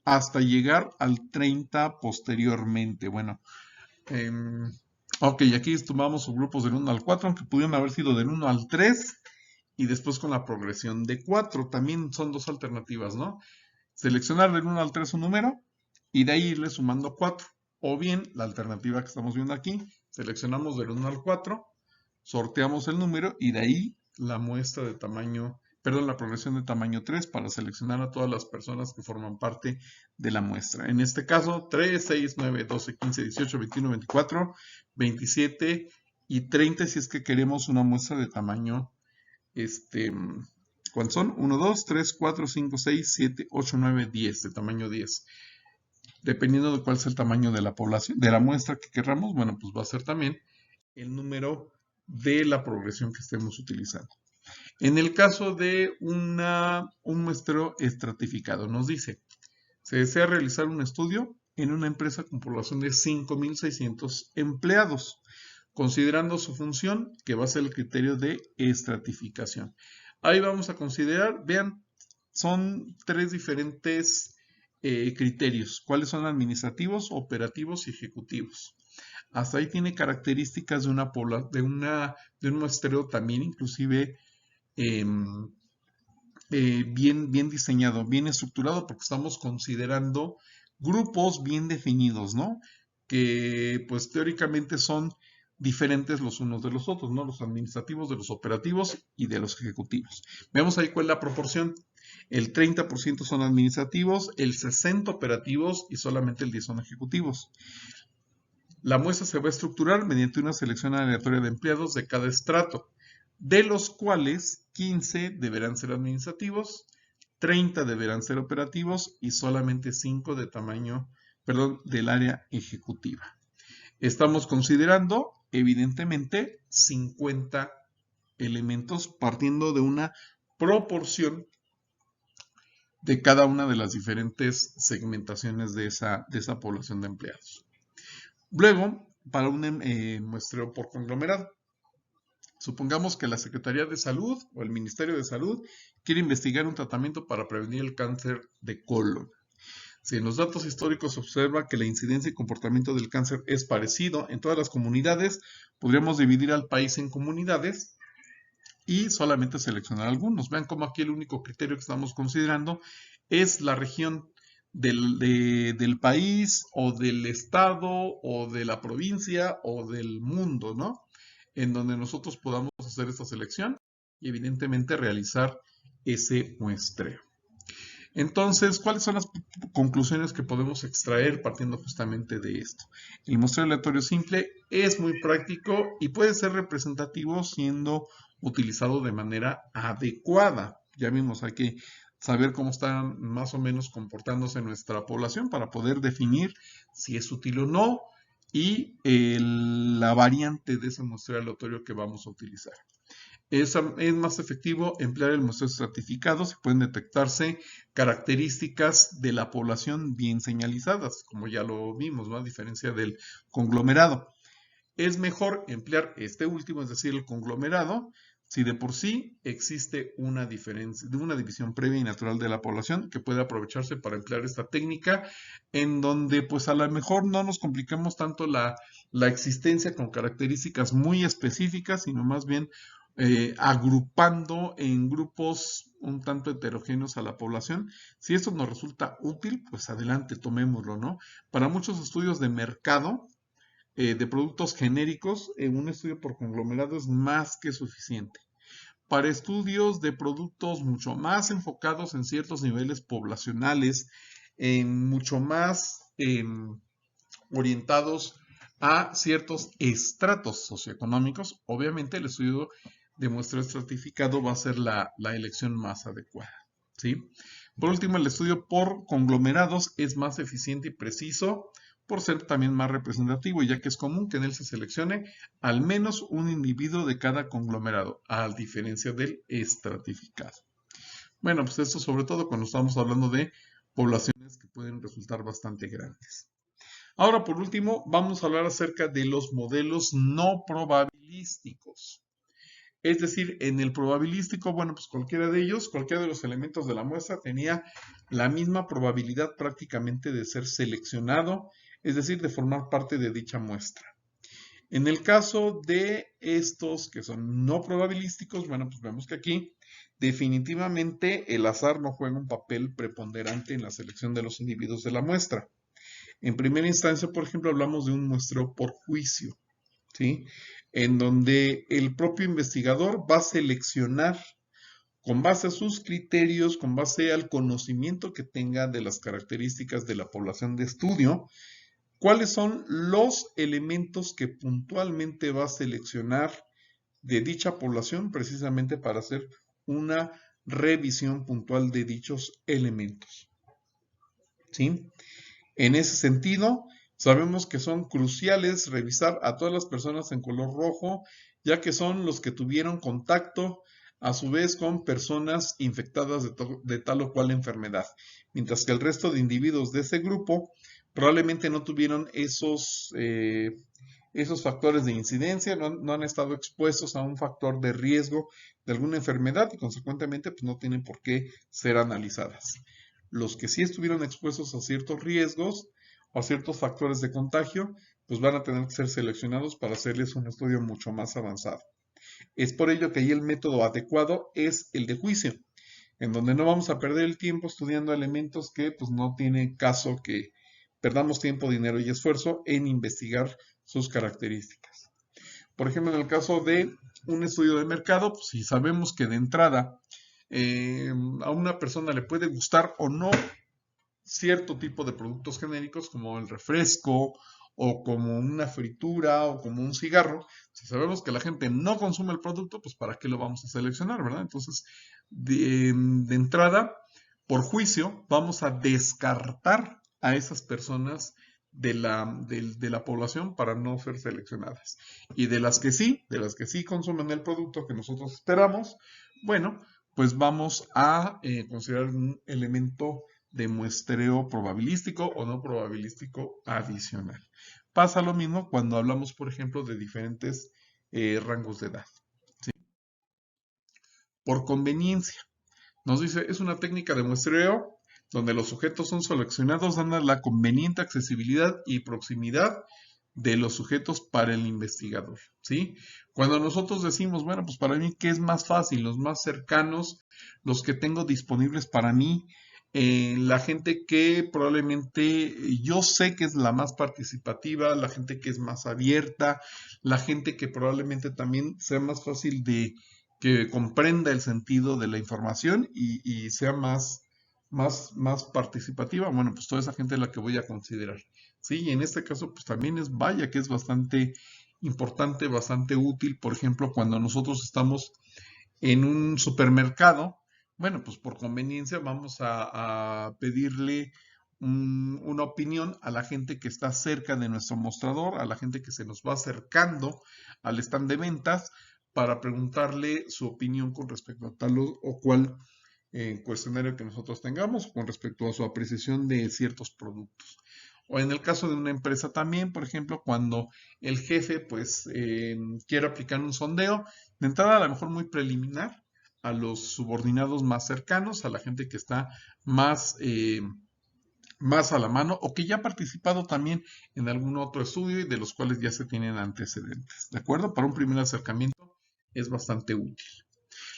hasta llegar al 30 posteriormente. Bueno, ok, aquí tomamos subgrupos del 1 al 4, aunque pudieron haber sido del 1 al 3 y después con la progresión de 4. También son dos alternativas, ¿no? Seleccionar del 1 al 3 un número y de ahí irle sumando 4. O bien, la alternativa que estamos viendo aquí, seleccionamos del 1 al 4, sorteamos el número y de ahí la muestra de tamaño, perdón, la progresión de tamaño 3 para seleccionar a todas las personas que forman parte de la muestra. En este caso, 3, 6, 9, 12, 15, 18, 21, 24, 27 y 30 si es que queremos una muestra de tamaño, ¿cuántos son? 1, 2, 3, 4, 5, 6, 7, 8, 9, 10, de tamaño 10. Dependiendo de cuál sea el tamaño de la población, de la muestra que querramos, bueno, pues va a ser también el número de la progresión que estemos utilizando. En el caso de un muestreo estratificado, nos dice, se desea realizar un estudio en una empresa con población de 5.600 empleados, considerando su función, que va a ser el criterio de estratificación. Ahí vamos a considerar, vean, son tres diferentes criterios. ¿Cuáles son? Administrativos, operativos y ejecutivos. Hasta ahí tiene características de de un muestreo también inclusive bien diseñado, bien estructurado, porque estamos considerando grupos bien definidos, ¿no? Que pues teóricamente son diferentes los unos de los otros, ¿no? Los administrativos de los operativos y de los ejecutivos. Veamos ahí cuál es la proporción. El 30% son administrativos, el 60% operativos y solamente el 10% son ejecutivos. La muestra se va a estructurar mediante una selección aleatoria de empleados de cada estrato, de los cuales 15 deberán ser administrativos, 30 deberán ser operativos y solamente 5 del área ejecutiva. Estamos considerando, evidentemente, 50 elementos partiendo de una proporción de cada una de las diferentes segmentaciones de esa población de empleados. Luego, para un muestreo por conglomerado, supongamos que la Secretaría de Salud o el Ministerio de Salud quiere investigar un tratamiento para prevenir el cáncer de colon. Si en los datos históricos se observa que la incidencia y comportamiento del cáncer es parecido en todas las comunidades, podríamos dividir al país en comunidades y solamente seleccionar algunos. Vean cómo aquí el único criterio que estamos considerando es la región del país o del estado o de la provincia o del mundo, ¿no? En donde nosotros podamos hacer esta selección y evidentemente realizar ese muestreo. Entonces, ¿cuáles son las conclusiones que podemos extraer partiendo justamente de esto? El muestreo aleatorio simple es muy práctico y puede ser representativo siendo utilizado de manera adecuada. Ya vimos, hay que saber cómo está más o menos comportándose nuestra población para poder definir si es útil o no y la variante de ese muestreo aleatorio que vamos a utilizar. Es más efectivo emplear el muestreo estratificado si pueden detectarse características de la población bien señalizadas, como ya lo vimos, ¿no? A diferencia del conglomerado. Es mejor emplear este último, es decir, el conglomerado, si de por sí existe una división previa y natural de la población que puede aprovecharse para emplear esta técnica, en donde pues a lo mejor no nos complicamos tanto la existencia con características muy específicas, sino más bien agrupando en grupos un tanto heterogéneos a la población. Si esto nos resulta útil, pues adelante, tomémoslo, ¿no? Para muchos estudios de mercado, de productos genéricos, un estudio por conglomerado es más que suficiente. Para estudios de productos mucho más enfocados en ciertos niveles poblacionales, mucho más orientados a ciertos estratos socioeconómicos, obviamente el estudio de muestreo estratificado va a ser la elección más adecuada, ¿sí? Por último, el estudio por conglomerados es más eficiente y preciso por ser también más representativo, ya que es común que en él se seleccione al menos un individuo de cada conglomerado, a diferencia del estratificado. Bueno, pues esto sobre todo cuando estamos hablando de poblaciones que pueden resultar bastante grandes. Ahora, por último, vamos a hablar acerca de los modelos no probabilísticos. Es decir, en el probabilístico, bueno, pues cualquiera de ellos, cualquiera de los elementos de la muestra tenía la misma probabilidad prácticamente de ser seleccionado, es decir, de formar parte de dicha muestra. En el caso de estos que son no probabilísticos, bueno, pues vemos que aquí definitivamente el azar no juega un papel preponderante en la selección de los individuos de la muestra. En primera instancia, por ejemplo, hablamos de un muestreo por juicio, ¿sí? En donde el propio investigador va a seleccionar con base a sus criterios, con base al conocimiento que tenga de las características de la población de estudio, cuáles son los elementos que puntualmente va a seleccionar de dicha población precisamente para hacer una revisión puntual de dichos elementos, ¿sí? En ese sentido, sabemos que son cruciales revisar a todas las personas en color rojo, ya que son los que tuvieron contacto a su vez con personas infectadas de tal o cual enfermedad, mientras que el resto de individuos de ese grupo probablemente no tuvieron esos factores de incidencia, no han estado expuestos a un factor de riesgo de alguna enfermedad y consecuentemente pues no tienen por qué ser analizadas. Los que sí estuvieron expuestos a ciertos riesgos o a ciertos factores de contagio, pues van a tener que ser seleccionados para hacerles un estudio mucho más avanzado. Es por ello que ahí el método adecuado es el de juicio, en donde no vamos a perder el tiempo estudiando elementos que pues no tiene caso que perdamos tiempo, dinero y esfuerzo en investigar sus características. Por ejemplo, en el caso de un estudio de mercado, pues si sabemos que de entrada a una persona le puede gustar o no cierto tipo de productos genéricos como el refresco o como una fritura o como un cigarro, si sabemos que la gente no consume el producto, pues ¿para qué lo vamos a seleccionar, verdad? Entonces, de entrada, por juicio, vamos a descartar a esas personas de la población para no ser seleccionadas. Y de las que sí consumen el producto que nosotros esperamos, bueno, pues vamos a considerar un elemento de muestreo probabilístico o no probabilístico adicional. Pasa lo mismo cuando hablamos, por ejemplo, de diferentes rangos de edad. ¿Sí? Por conveniencia, nos dice, es una técnica de muestreo donde los sujetos son seleccionados dando la conveniente accesibilidad y proximidad de los sujetos para el investigador, ¿sí? Cuando nosotros decimos, bueno, pues para mí, ¿qué es más fácil? Los más cercanos, los que tengo disponibles para mí, la gente que probablemente yo sé que es la más participativa, la gente que es más abierta, la gente que probablemente también sea más fácil de que comprenda el sentido de la información y sea más participativa. Bueno, pues toda esa gente es la que voy a considerar. Sí, y en este caso, pues también vaya que es bastante importante, bastante útil, por ejemplo, cuando nosotros estamos en un supermercado, bueno, pues por conveniencia vamos a pedirle una opinión a la gente que está cerca de nuestro mostrador, a la gente que se nos va acercando al stand de ventas, para preguntarle su opinión con respecto a tal o cual cuestionario que nosotros tengamos, con respecto a su apreciación de ciertos productos. O en el caso de una empresa también, por ejemplo, cuando el jefe pues quiere aplicar un sondeo, de entrada a lo mejor muy preliminar, a los subordinados más cercanos, a la gente que está más a la mano o que ya ha participado también en algún otro estudio y de los cuales ya se tienen antecedentes. ¿De acuerdo? Para un primer acercamiento es bastante útil.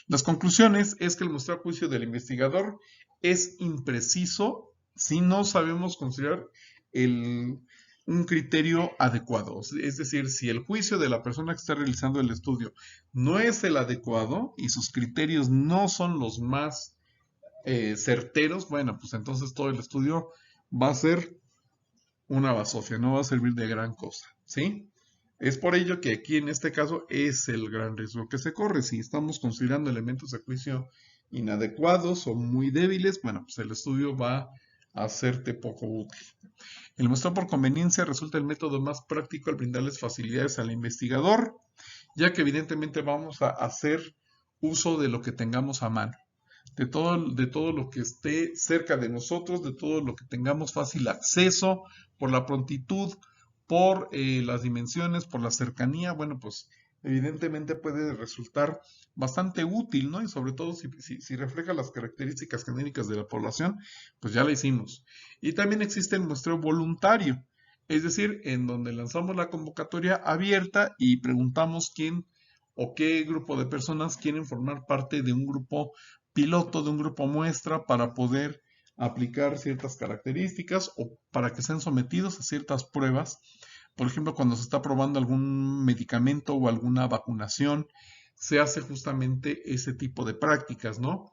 Las conclusiones es que el muestreo a juicio del investigador es impreciso si no sabemos considerar un criterio adecuado. Es decir, si el juicio de la persona que está realizando el estudio no es el adecuado y sus criterios no son los más certeros, bueno, pues entonces todo el estudio va a ser una basofia, no va a servir de gran cosa, ¿sí? Es por ello que aquí en este caso es el gran riesgo que se corre. Si estamos considerando elementos de juicio inadecuados o muy débiles, bueno, pues el estudio va a hacerte poco útil. El muestreo por conveniencia resulta el método más práctico al brindarles facilidades al investigador, ya que evidentemente vamos a hacer uso de lo que tengamos a mano, de todo lo que esté cerca de nosotros, de todo lo que tengamos fácil acceso, por la prontitud, por las dimensiones, por la cercanía, bueno, pues evidentemente puede resultar bastante útil, ¿no? Y sobre todo si refleja las características genéricas de la población, pues ya la hicimos. Y también existe el muestreo voluntario, es decir, en donde lanzamos la convocatoria abierta y preguntamos quién o qué grupo de personas quieren formar parte de un grupo piloto, de un grupo muestra para poder aplicar ciertas características o para que sean sometidos a ciertas pruebas. Por ejemplo, cuando se está probando algún medicamento o alguna vacunación, se hace justamente ese tipo de prácticas, ¿no?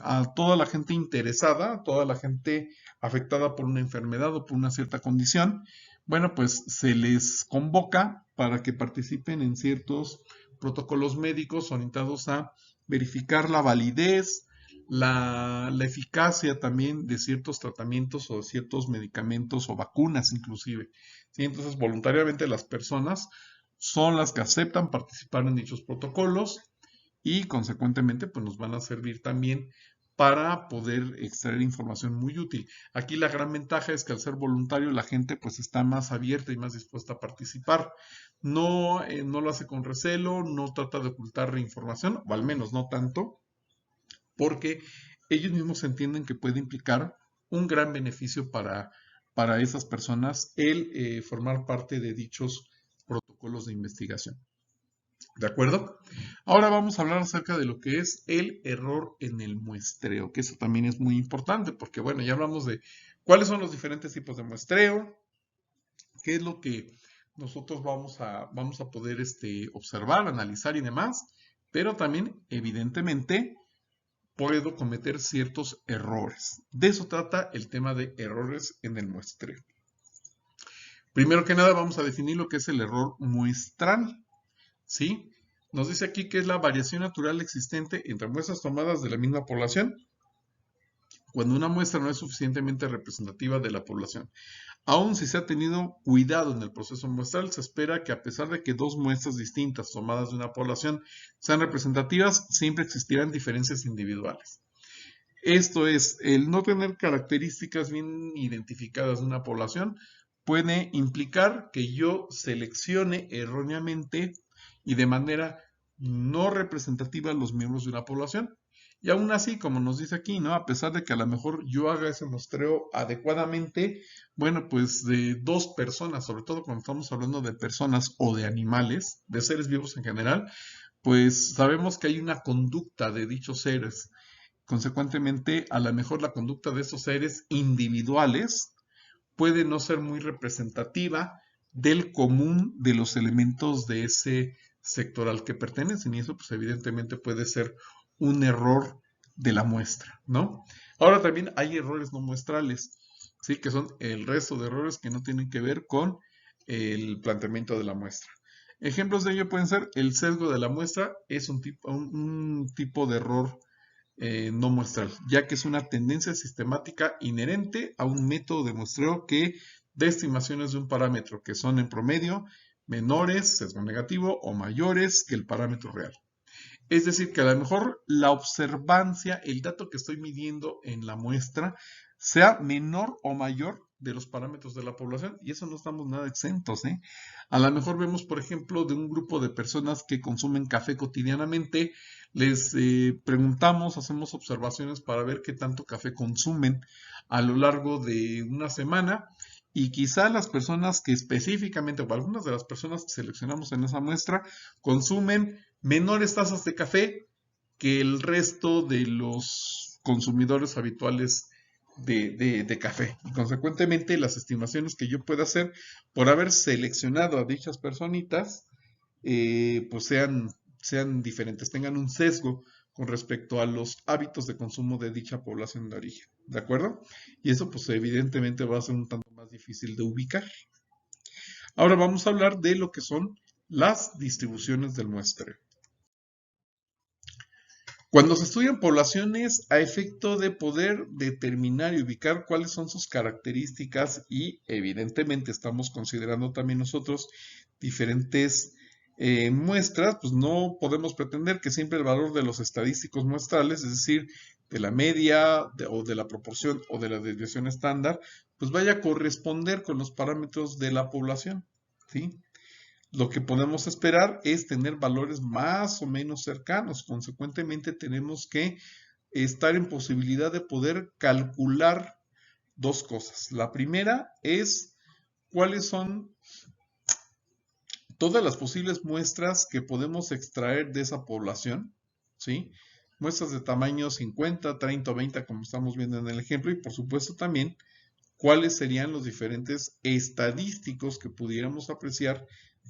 A toda la gente interesada, a toda la gente afectada por una enfermedad o por una cierta condición, bueno, pues se les convoca para que participen en ciertos protocolos médicos orientados a verificar la validez, la eficacia también de ciertos tratamientos o de ciertos medicamentos o vacunas inclusive. ¿Sí? Entonces, voluntariamente las personas son las que aceptan participar en dichos protocolos y consecuentemente pues nos van a servir también para poder extraer información muy útil. Aquí la gran ventaja es que al ser voluntario la gente pues está más abierta y más dispuesta a participar. No, no lo hace con recelo, no trata de ocultar información, o al menos no tanto, porque ellos mismos entienden que puede implicar un gran beneficio para esas personas el formar parte de dichos protocolos de investigación. ¿De acuerdo? Ahora vamos a hablar acerca de lo que es el error en el muestreo, que eso también es muy importante, porque bueno, ya hablamos de cuáles son los diferentes tipos de muestreo, qué es lo que nosotros vamos a poder observar, analizar y demás, pero también, evidentemente, puedo cometer ciertos errores. De eso trata el tema de errores en el muestreo. Primero que nada, vamos a definir lo que es el error muestral, ¿sí? Nos dice aquí que es la variación natural existente entre muestras tomadas de la misma población cuando una muestra no es suficientemente representativa de la población. Aun si se ha tenido cuidado en el proceso muestral, se espera que a pesar de que dos muestras distintas tomadas de una población sean representativas, siempre existirán diferencias individuales. Esto es, el no tener características bien identificadas de una población puede implicar que yo seleccione erróneamente y de manera no representativa a los miembros de una población. Y aún así, como nos dice aquí, ¿no? A pesar de que a lo mejor yo haga ese muestreo adecuadamente, bueno, pues de dos personas, sobre todo cuando estamos hablando de personas o de animales, de seres vivos en general, pues sabemos que hay una conducta de dichos seres. Consecuentemente, a lo mejor la conducta de estos seres individuales puede no ser muy representativa del común de los elementos de ese sector al que pertenecen, y eso pues evidentemente puede ser un error de la muestra, ¿no? Ahora también hay errores no muestrales, ¿sí? Que son el resto de errores que no tienen que ver con el planteamiento de la muestra. Ejemplos de ello pueden ser el sesgo de la muestra, es un tipo de error no muestral, ya que es una tendencia sistemática inherente a un método de muestreo que da estimaciones de un parámetro que son en promedio menores, sesgo negativo, o mayores que el parámetro real. Es decir, que a lo mejor la observancia, el dato que estoy midiendo en la muestra, sea menor o mayor de los parámetros de la población, y eso no estamos nada exentos, ¿eh? A lo mejor vemos, por ejemplo, de un grupo de personas que consumen café cotidianamente, les preguntamos, hacemos observaciones para ver qué tanto café consumen a lo largo de una semana, y quizá las personas que específicamente, o algunas de las personas que seleccionamos en esa muestra, consumen menores tazas de café que el resto de los consumidores habituales de café. Y consecuentemente, las estimaciones que yo pueda hacer por haber seleccionado a dichas personitas, pues sean diferentes, tengan un sesgo con respecto a los hábitos de consumo de dicha población de origen. ¿De acuerdo? Y eso pues evidentemente va a ser un tanto más difícil de ubicar. Ahora vamos a hablar de lo que son las distribuciones del muestreo. Cuando se estudian poblaciones a efecto de poder determinar y ubicar cuáles son sus características y evidentemente estamos considerando también nosotros diferentes muestras, pues no podemos pretender que siempre el valor de los estadísticos muestrales, es decir, de la media o de la proporción o de la desviación estándar, pues vaya a corresponder con los parámetros de la población, ¿sí? Lo que podemos esperar es tener valores más o menos cercanos. Consecuentemente, tenemos que estar en posibilidad de poder calcular dos cosas. La primera es cuáles son todas las posibles muestras que podemos extraer de esa población, ¿sí? Muestras de tamaño 50, 30 o 20, como estamos viendo en el ejemplo, y por supuesto también cuáles serían los diferentes estadísticos que pudiéramos apreciar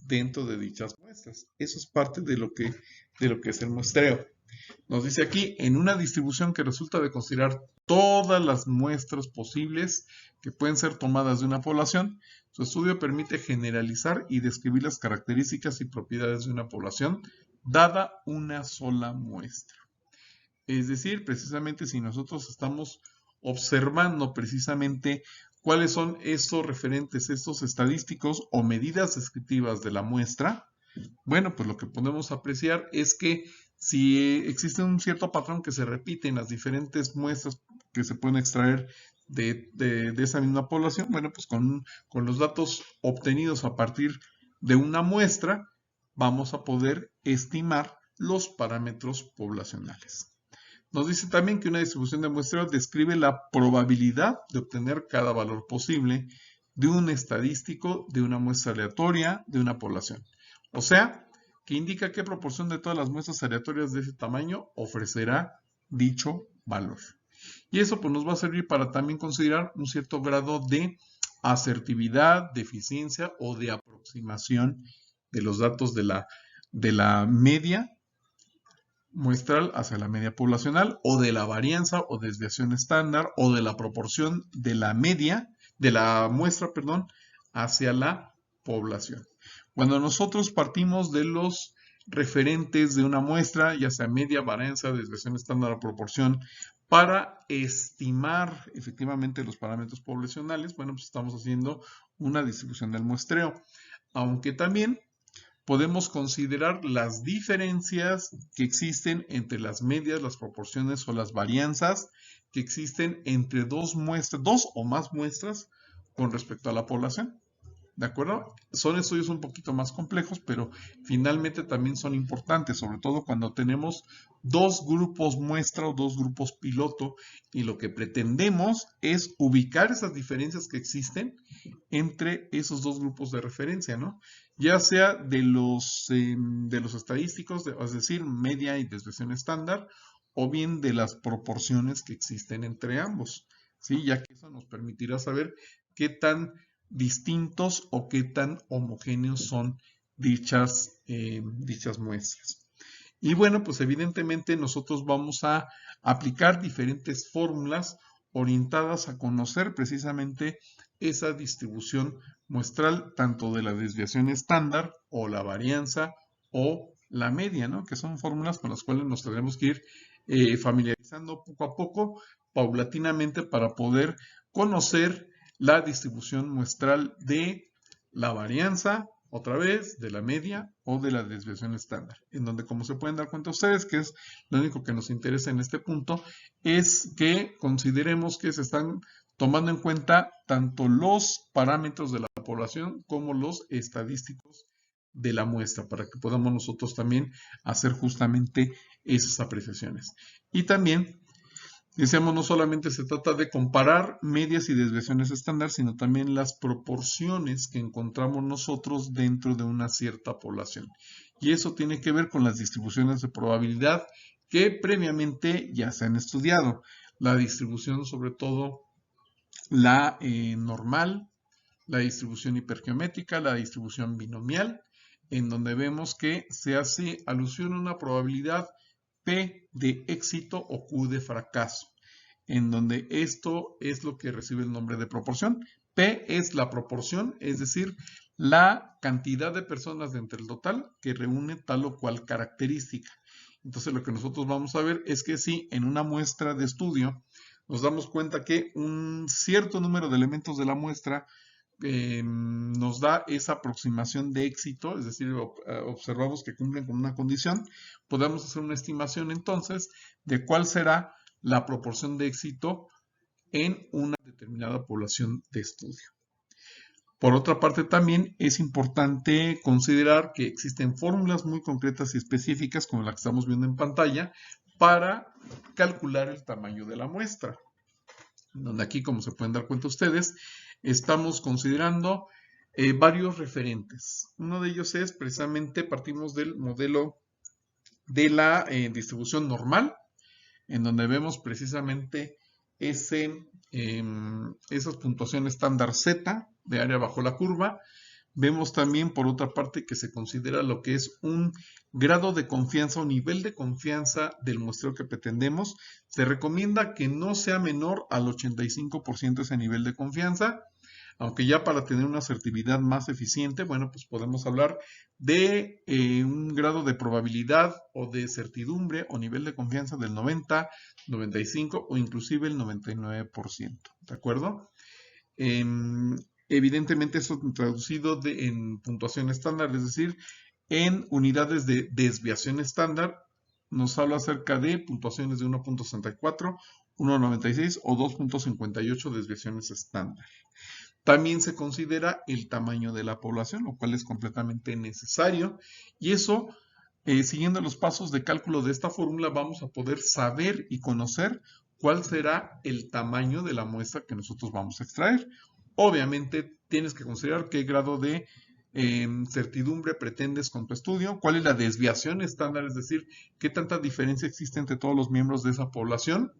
dentro de dichas muestras. Eso es parte de lo que es el muestreo. Nos dice aquí, en una distribución que resulta de considerar todas las muestras posibles que pueden ser tomadas de una población, su estudio permite generalizar y describir las características y propiedades de una población dada una sola muestra. Es decir, precisamente si nosotros estamos observando precisamente cuáles son estos referentes, estos estadísticos o medidas descriptivas de la muestra, bueno, pues lo que podemos apreciar es que Si existe un cierto patrón que se repite en las diferentes muestras que se pueden extraer de esa misma población, bueno, pues con los datos obtenidos a partir de una muestra, vamos a poder estimar los parámetros poblacionales. Nos dice también que una distribución de muestreo describe la probabilidad de obtener cada valor posible de un estadístico de una muestra aleatoria de una población. O sea, que indica qué proporción de todas las muestras aleatorias de ese tamaño ofrecerá dicho valor. Y eso pues nos va a servir para también considerar un cierto grado de asertividad, de eficiencia o de aproximación de los datos de la media muestral hacia la media poblacional, o de la varianza o desviación estándar, o de la proporción de la media, de la muestra, perdón, hacia la población. Cuando nosotros partimos de los referentes de una muestra, ya sea media, varianza, desviación estándar o proporción, para estimar efectivamente los parámetros poblacionales, bueno, pues estamos haciendo una distribución del muestreo. Aunque también podemos considerar las diferencias que existen entre las medias, las proporciones o las varianzas que existen entre dos o más muestras con respecto a la población. ¿De acuerdo? Son estudios un poquito más complejos, pero finalmente también son importantes, sobre todo cuando tenemos dos grupos muestra o dos grupos piloto, y lo que pretendemos es ubicar esas diferencias que existen entre esos dos grupos de referencia, ¿no? Ya sea de los estadísticos, es decir, media y desviación estándar, o bien de las proporciones que existen entre ambos, ¿sí? Ya que eso nos permitirá saber qué tan distintos o qué tan homogéneos son dichas muestras. Y bueno, pues evidentemente nosotros vamos a aplicar diferentes fórmulas orientadas a conocer precisamente esa distribución muestral, tanto de la desviación estándar o la varianza o la media, ¿no? Que son fórmulas con las cuales nos tendremos que ir familiarizando poco a poco, paulatinamente, para poder conocer la distribución muestral de la varianza, otra vez, de la media o de la desviación estándar, en donde, como se pueden dar cuenta ustedes, que es lo único que nos interesa en este punto, es que consideremos que se están tomando en cuenta tanto los parámetros de la población como los estadísticos de la muestra, para que podamos nosotros también hacer justamente esas apreciaciones. Y también decíamos, no solamente se trata de comparar medias y desviaciones estándar, sino también las proporciones que encontramos nosotros dentro de una cierta población. Y eso tiene que ver con las distribuciones de probabilidad que previamente ya se han estudiado. La distribución, sobre todo la normal, la distribución hipergeométrica, la distribución binomial, en donde vemos que se hace alusión a una probabilidad P de éxito o Q de fracaso, en donde esto es lo que recibe el nombre de proporción. P es la proporción, es decir, la cantidad de personas de entre el total que reúne tal o cual característica. Entonces lo que nosotros vamos a ver es que si en una muestra de estudio nos damos cuenta que un cierto número de elementos de la muestra nos da esa aproximación de éxito, es decir, observamos que cumplen con una condición, podemos hacer una estimación entonces de cuál será la proporción de éxito en una determinada población de estudio. Por otra parte, también es importante considerar que existen fórmulas muy concretas y específicas, como la que estamos viendo en pantalla, para calcular el tamaño de la muestra. Donde aquí, como se pueden dar cuenta ustedes, estamos considerando varios referentes. Uno de ellos es precisamente, partimos del modelo de la distribución normal, en donde vemos precisamente esas puntuaciones estándar Z de área bajo la curva. Vemos también, por otra parte, que se considera lo que es un grado de confianza o nivel de confianza del muestreo que pretendemos. Se recomienda que no sea menor al 85% ese nivel de confianza, aunque ya para tener una asertividad más eficiente, bueno, pues podemos hablar de un grado de probabilidad o de certidumbre o nivel de confianza del 90, 95 o inclusive el 99%, ¿de acuerdo? Evidentemente esto traducido en puntuación estándar, es decir, en unidades de desviación estándar, nos habla acerca de puntuaciones de 1.64, 1.96 o 2.58 desviaciones estándar. También se considera el tamaño de la población, lo cual es completamente necesario. Y eso, siguiendo los pasos de cálculo de esta fórmula, vamos a poder saber y conocer cuál será el tamaño de la muestra que nosotros vamos a extraer. Obviamente, tienes que considerar qué grado de certidumbre pretendes con tu estudio, cuál es la desviación estándar, es decir, qué tanta diferencia existe entre todos los miembros de esa población,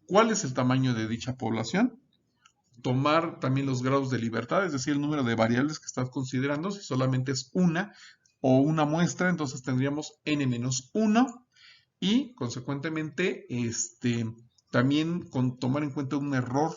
cuál es el tamaño de dicha población, tomar también los grados de libertad, es decir, el número de variables que estás considerando. Si solamente es una o una muestra, entonces tendríamos n-1 y consecuentemente también tomar en cuenta un error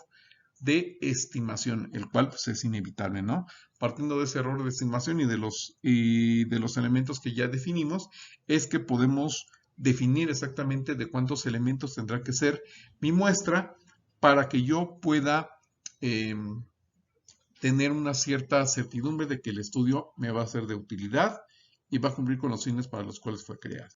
de estimación, el cual pues, es inevitable, ¿no? Partiendo de ese error de estimación y de los elementos que ya definimos, es que podemos definir exactamente de cuántos elementos tendrá que ser mi muestra para que yo pueda tener una cierta certidumbre de que el estudio me va a ser de utilidad y va a cumplir con los fines para los cuales fue creado.